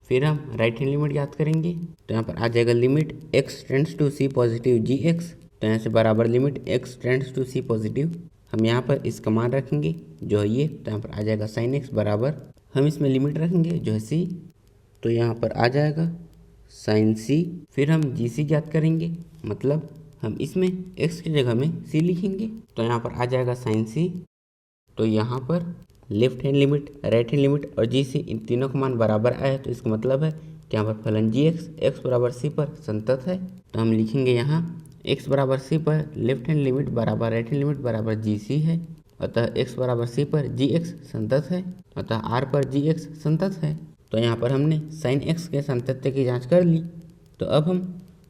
Speaker 1: फिर हम राइट हैंड लिमिट ज्ञात करेंगे, तो यहाँ पर आ जाएगा limit x tends to c positive gx, तो यहाँ से बराबर limit x tends to c positive. हम यहाँ पर इसका मान रखेंगे जो है ये, तो यहाँ पर आ जाएगा sin x बराबर, हम इसमें लिमिट रखेंगे जो है c, तो यहाँ पर आ जाएगा sin c। फिर हम gc ज्ञात करेंगे, मतलब हम इसमें x की जगह में c लिखेंगे, तो यहाँ पर आ जाएगा sin c। तो यहाँ पर left hand limit, right hand limit और gc इन तीनों का मान बराबर आया, तो इसका मतलब है कि यहाँ पर फलन gx x बराबर c पर संतत है। तो हम लिखेंगे यहाँ x बराबर c पर लेफ्ट हैंड लिमिट बराबर राइट हैंड लिमिट बराबर gc है, अतः x बराबर c पर gx संतत है, अतः r पर gx संतत है। तो यहाँ पर हमने sin x के संतत्य की जांच कर ली, तो अब हम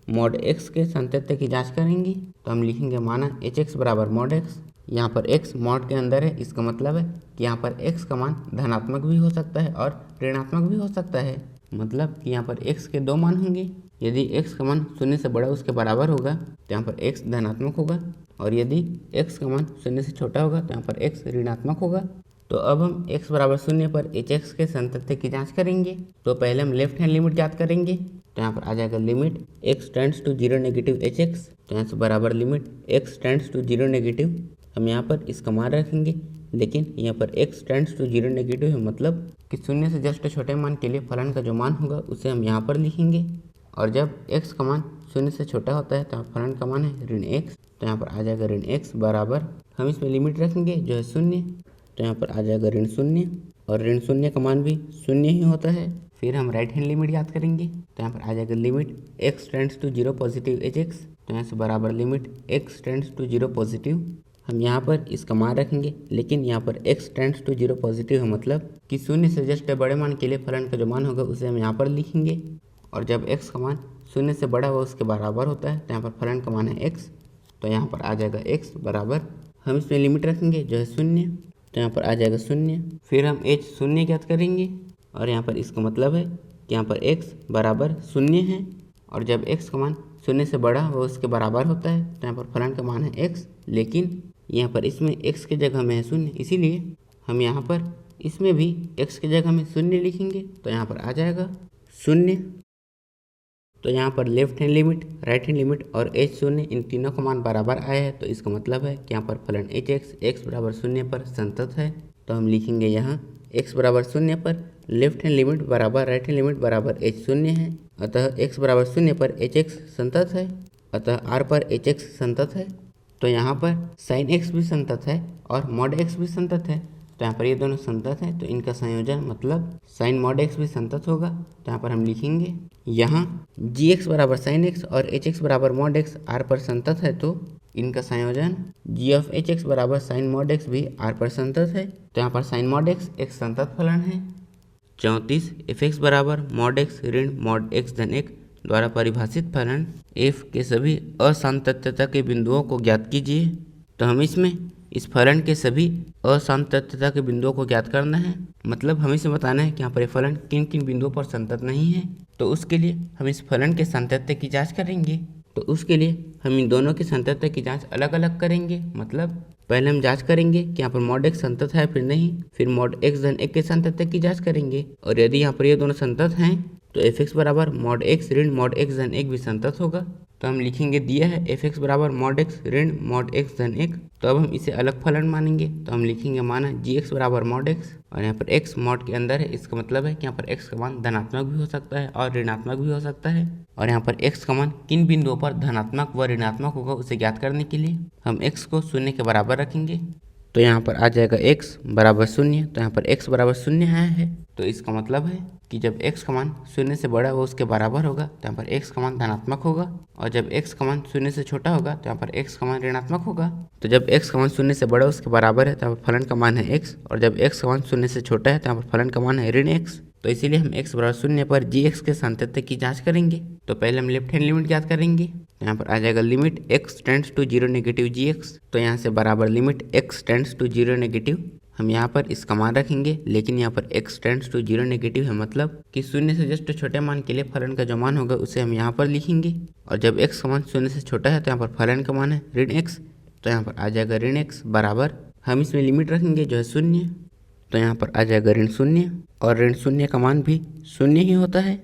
Speaker 1: mod x के संतत्य की जांच करेंगे। तो हम लिखेंगे माना hx बराबर mod x, यहाँ पर x mod के अंदर है, इसका मतलब है कि यहाँ पर x का मान धनात्मक भी हो सकता है और ऋणात्मक भी हो सकता है, मतलब कि यहाँ पर x के दो मान होंगे। यदि x का मान शून्य से बड़ा उसके बराबर होगा तो यहाँ पर x धनात्मक होगा, और यदि x का मान शून्य से छोटा होगा तो यहाँ पर x ऋणात्मक होगा। तो अब हम x बराबर शून्य पर hx के संतत्य की जांच करेंगे। तो पहले हम लेफ्ट हैंड लिमिट ज्ञात करेंगे, तो यहाँ पर आ जाएगा limit x tends to 0 negative hx, तो यहाँ से बराबर limit x tends to 0 negative. हम यहाँ पर इसका मान रखेंगे, लेकिन यहाँ पर x टेंड्स टू 0 नेगेटिव है, मतलब कि शून्य से जस्ट छोटे मान के लिए फलन का जो मान होगा उसे हम यहाँ पर लिखेंगे, और जब x का मान शून्य से छोटा होता है तो फलन का मान है ऋण x, तो यहाँ पर आ जाएगा ऋण x बराबर, हम इसमें लिमिट रखेंगे जो है शून्य, तो यहाँ पर आ जाएगा ऋण शून्य, और ऋण शून्य का मान भी शून्य ही होता है। फिर हम राइट हैंड लिमिट याद करेंगे, तो यहाँ पर आ जाएगा limit x tends to 0 positive hx, तो यहाँ से बराबर limit x tends to 0 positive. हम यहाँ पर इसका मान रखेंगे, लेकिन यहाँ पर x टेंड्स टू 0 पॉजिटिव है, मतलब कि शून्य से जस्ट बड़े मान के लिए फलन का जो मान होगा उसे हम यहाँ पर लिखेंगे, और जब x का मान शून्य से बड़ा हुआ उसके बराबर होता है तो यहाँ पर फलन का मान है x, तो यहाँ पर आ जाएगा x बराबर, हम इसमें लिमिट रखेंगे जो है शून्य, तो यहाँ पर आ जाएगा शून्य। फिर हम h शून्य ज्ञात करेंगे, और यहाँ पर इसका मतलब है कि यहाँ पर x बराबर शून्य है, और जब x का मान शून्य से बड़ा वो उसके बराबर होता है तो यहाँ पर फलन का मान है x, लेकिन यहाँ पर इसमें x की जगह में है शून्य, इसीलिए हम यहाँ पर इसमें भी x की जगह में शून्य लिखेंगे, तो यहाँ पर आ जाएगा शून्य। तो यहाँ पर left hand limit, right hand limit और h शून्य इन तीनों का मान बराबर आया है, तो इसका मतलब है कि यहाँ पर फलन hx x बराबर शून्य पर संतत है। तो हम लिखेंगे यहाँ x बराबर 0 पर लेफ्ट हैंड लिमिट बराबर राइट हैंड लिमिट बराबर h 0 है, अतः x बराबर 0 पर hx संतत है, अतः r पर hx संतत है। तो यहाँ पर साइन x भी संतत है और मॉड x भी संतत है, तो यहाँ पर ये दोनों संतत हैं, तो इनका संयोजन मतलब साइन मॉड x भी संतत होगा। तो यहाँ पर हम लिखेंगे यहाँ gx बराबर साइन x और hx बराबर मॉड x r पर संतत है, तो इनका संयोजन g ऑफ hx बराबर साइन मॉड x भी r पर संतत है। तो यहाँ पर साइन मॉड x एक संतत फलन है। 34 f(x) बराबर मॉड x ऋण मॉड x धन 1 द्वारा परिभाषित फलन f के सभी असांतत्यता के बिंदुओं को ज्ञात कीजिए। तो हम इसमें इस फलन के सभी असांतत्यता के बिंदुओं को ज्ञात करना है, मतलब हमें इसे बताना है कि यहाँ पर फलन किन किन बिंदुओं पर संतत नहीं है। तो उसके लिए हम इस फलन के सातत्य की जांच करेंगे। तो उसके लिए हम इन दोनों के सातत्य की जांच अलग अलग करेंगे, मतलब पहले हम जांच करेंगे कि यहाँ पर मॉड x संतत है फिर नहीं, फिर मॉड x धन 1 के सातत्य की जांच करेंगे, और यदि यहाँ पर ये दोनों संतत हैं तो f(x) बराबर मॉड x ऋण मॉड x धन 1 भी संतत होगा। तो हम लिखेंगे दिया है f(x) बराबर मॉड x ऋण मॉड x धन 1। तो अब हम इसे अलग फलन मानेंगे, तो हम लिखेंगे माना gx बराबर मॉड x, और यहाँ पर x मॉड के अंदर है, इसका मतलब है कि यहाँ पर x का मान धनात्मक भी हो सकता है और ऋणात्मक भी हो सकता है। और यहाँ पर x का मान किन बिंदुओं पर धनात्मक व ऋणात्मक होगा उसे ज्ञात करने के लिए हम x को 0 के बराबर रखेंगे। तो यहाँ पर आ जाएगा x बराबर 0, तो यहाँ पर x बराबर 0 आया है, तो इसका मतलब है कि जब x का मान 0 से बड़ा हो उसके बराबर होगा तो यहाँ पर x का मान धनात्मक होगा, और जब x का मान 0 से छोटा होगा तो यहाँ पर x का मान ऋणात्मक होगा। तो जब x का मान 0 से बड़ा उसके बराबर है तो यहाँ पर फलन का मान है x, और जब x का मान 0 से छोटा है तो यहाँ पर फलन का मान है ऋण x। तो इसीलिए हम x बराबर 0 पर gx के सातत्य की जांच करेंगे। तो पहले हम लेफ्ट हैंड लिमिट ज्ञात करेंगे, तो यहाँ पर आ जाएगा limit x tends to 0 negative gx, तो यहाँ से बराबर limit x tends to 0 negative. हम यहाँ पर इसका मान रखेंगे, लेकिन यहाँ पर x टेंड्स टू 0 नेगेटिव है, मतलब कि 0 से जस्ट छोटे मान के लिए फलन का जो मान होगा उसे हम यहाँ पर लिखेंगे, और जब x का मान 0 से छोटा है तो यहाँ पर फलन का मान है ऋण x। तो यहाँ पर आ जाएगा ऋण x बराबर, हम इसमें लिमिट रखेंगे जो है 0, तो यहाँ पर आ जाएगा ऋण 0, और ऋण 0 का मान भी 0 ही होता है।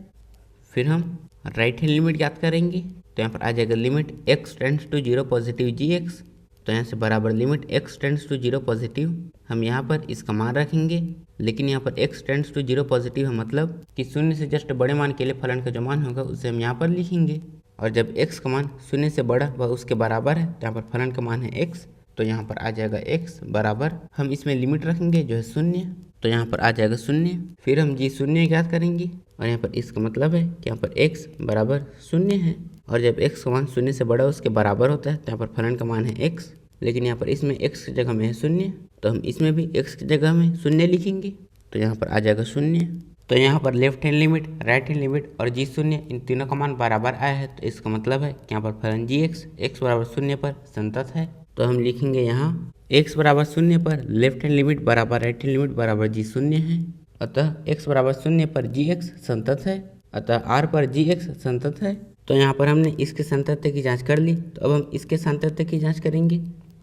Speaker 1: फिर हम राइट हैंड लिमिट ज्ञात करेंगे, तो यहाँ पर आ जाएगा limit x tends to 0 positive gx, तो यहाँ से बराबर limit x tends to 0 positive. हम यहाँ पर इसका मान रखेंगे, लेकिन यहाँ पर x टेंड्स टू 0 पॉजिटिव है, मतलब कि 0 से जस्ट बड़े मान के लिए फलन का जो मान होगा उसे हम यहाँ पर लिखेंगे, और जब x का मान 0 से बड़ा व उसके बराबर है तो यहाँ पर फलन का मान है x। तो यहाँ पर आ जाएगा x बराबर, हम इसमें लिमिट रखेंगे जो है 0, तो यहाँ पर आ जाएगा 0। फिर हम g0 ज्ञात करेंगे, और यहाँ पर इसका मतलब है कि यहाँ पर x बराबर 0 है, और जब x का मान 0 से बड़ा उसके बराबर होता है तो यहाँ पर फलन का मान है x, लेकिन यहाँ पर इसमें x की जगह में है 0, तो हम इसमें भी x की जगह में 0 लिखेंगे, तो यहाँ पर आ जाएगा 0। तो यहाँ पर left hand limit, right hand limit और g0 इन तीनों का मान बराबर आया है, तो इसका मतलब है कि यहाँ पर फलन gx x बराबर 0 पर संतत है। तो हम लिखेंगे यहाँ x बराबर 0 पर लेफ्ट हैंड लिमिट बराबर राइट हैंड लिमिट बराबर g0 है, अतः x बराबर 0 पर gx संतत है, अतः r पर gx संतत है। तो यहाँ पर हमने इसके सातत्य की जांच कर ली, तो अब हम इसके सातत्य की जांच करेंगे,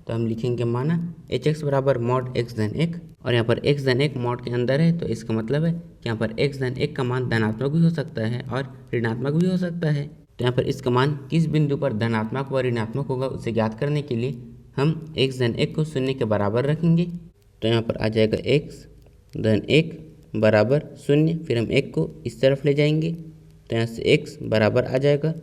Speaker 1: तो हम लिखेंगे माना hx बराबर मॉड x धन 1, और यहाँ पर x धन 1 मॉड के अंदर है, तो इसका मतलब है कि यहाँ पर x धन 1 का मान धनात्मक भी हो सकता है और ऋणात्मक भी हो सकता है। तो यहाँ पर इसका मान किस बिंदु पर धनात्मक व ऋणात्मक होगा उसे ज्ञात करने के लिए हम x धन 1 को 0 के बराबर रखेंगे। तो यहाँ पर आ जाएगा x धन 1 बराबर 0, फिर हम 1 को इस तरफ ले जाएंगे, तो यहाँ से x बराबर आ जाएगा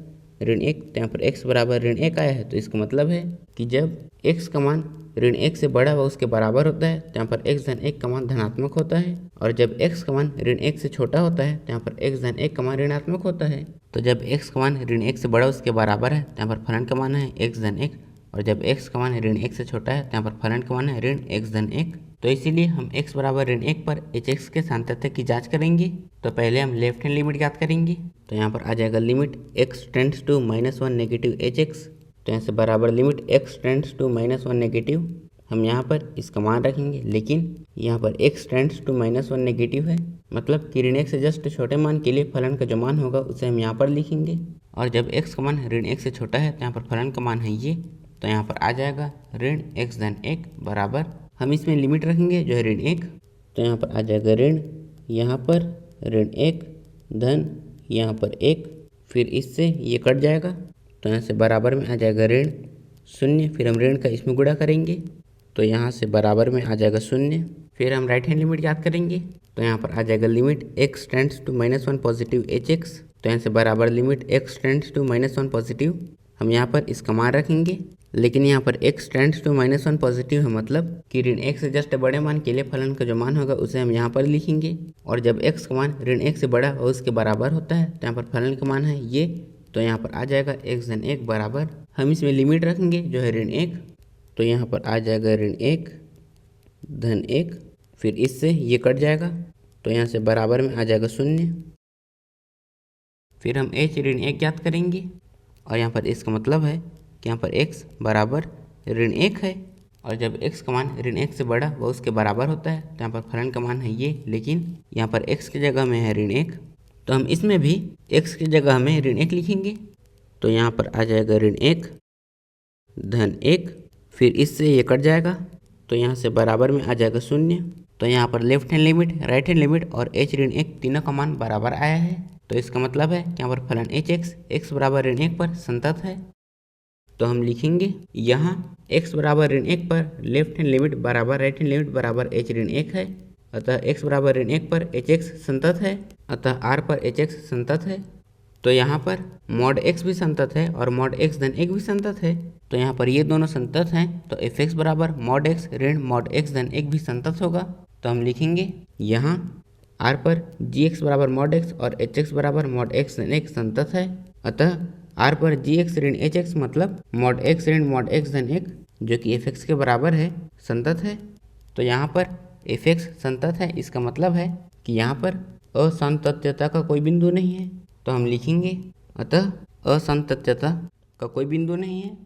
Speaker 1: ऋण 1, तो यहाँ पर x बराबर ऋण 1 आया है, तो इसका मतलब है कि जब x का मान ऋण 1 से बड़ा व उसके बराबर होता है तो यहाँ पर x धन 1 का मान धनात्मक होता है, और जब x का मान ऋण 1 से छोटा होता है तो यहाँ पर x धन 1 का मान ऋणात्मक होता है। तो जब x का मान ऋण 1 से बड़ा उसके बराबर है तो यहाँ पर फलन का मान है x धन 1, और जब x का मान ऋण 1 से छोटा है तो यहाँ पर फलन का मान है ऋण x धन 1। तो इसीलिए हम x बराबर ऋण 1 पर hx के सातत्य की जांच करेंगे। तो पहले हम लेफ्ट हैंड लिमिट ज्ञात करेंगे, तो यहाँ पर आ जाएगा limit x tends to -1 negative hx, तो यहाँ से बराबर limit x tends to -1 negative. हम यहाँ पर इसका मान रखेंगे, लेकिन यहाँ पर x टेंड्स टू -1 नेगेटिव है, मतलब कि ऋण 1 से जस्ट छोटे मान के लिए फलन का जो मान होगा उसे हम यहाँ पर लिखेंगे, और जब x का मान ऋण 1 से छोटा है तो यहाँ पर फलन का मान है ये, तो यहाँ पर आ जाएगा ऋण x धन 1 बराबर, हम इसमें लिमिट रखेंगे जो है ऋण 1, तो यहाँ पर आ जाएगा ऋण, यहाँ पर ऋण 1 धन यहाँ पर 1, फिर इससे ये कट जाएगा, तो यहाँ से बराबर में आ जाएगा ऋण 0, फिर हम ऋण का इसमें गुणा करेंगे, तो यहाँ से बराबर में आ जाएगा 0, फिर हम राइट हैंड लिमिट याद करेंगे, तो यहाँ पर आ जाएगा limit x tends to -1 positive hx, तो यहाँ से बराबर limit x tends to -1 positive. हम यहाँ पर इसका मान रखेंगे, लेकिन यहाँ पर x टेंड्स टू -1 पॉजिटिव है, मतलब कि ऋण 1 से जस्ट बड़े मान के लिए फलन का जो मान होगा उसे हम यहाँ पर लिखेंगे, और जब x का मान ऋण 1 से बड़ा और उसके बराबर होता है तो यहाँ पर फलन का मान है ये, तो यहाँ पर आ जाएगा x धन 1 बराबर, हम इसमें लिमिट रखेंगे जो है ऋण 1, तो यहाँ पर आ जाएगा ऋण 1 धन 1, फिर इससे ये कट जाएगा तो यहाँ से बराबर में आ जाएगा 0। फिर हम h ऋण 1 ज्ञात करेंगे, और यहाँ पर इसका मतलब है कि यहाँ पर x बराबर ऋण 1 है, और जब x का मान ऋण 1 से बड़ा व उसके बराबर होता है तो यहाँ पर फलन का मान है ये, लेकिन यहाँ पर x की जगह में है ऋण 1, तो हम इसमें भी x की जगह में ऋण 1 लिखेंगे, तो यहाँ पर आ जाएगा ऋण 1 धन 1, फिर इससे ये कट जाएगा तो यहाँ से बराबर में आ जाएगा 0। तो यहाँ पर left hand limit, right hand limit और h ऋण 1 तीनों का मान बराबर आया है, तो इसका मतलब है कि यहाँ पर फलन hx x बराबर ऋण 1 पर संतत है। तो हम लिखेंगे यहाँ x बराबर ऋण 1 पर लेफ्ट हैंड लिमिट बराबर राइट हैंड लिमिट बराबर h ऋण 1 है, अतः x बराबर ऋण 1 पर hx संतत है, अतः r पर hx संतत है। तो यहाँ पर मॉड x भी संतत है और मॉड x धन 1 भी संतत है, तो यहाँ पर ये दोनों संतत हैं, तो fx बराबर मॉड x ऋण मॉड x धन 1 भी संतत होगा। तो हम लिखेंगे यहाँ r पर gx बराबर मॉड x और hx बराबर मॉड x धन 1 संतत है, अतः r पर gx ऋण hx मतलब मॉड x ऋण मॉड x धन 1 जो कि fx के बराबर है संतत है। तो यहाँ पर fx संतत है, इसका मतलब है कि यहाँ पर असंतत्यता का कोई बिंदु नहीं है, तो हम लिखेंगे अतः असंतत्यता का कोई बिंदु नहीं है।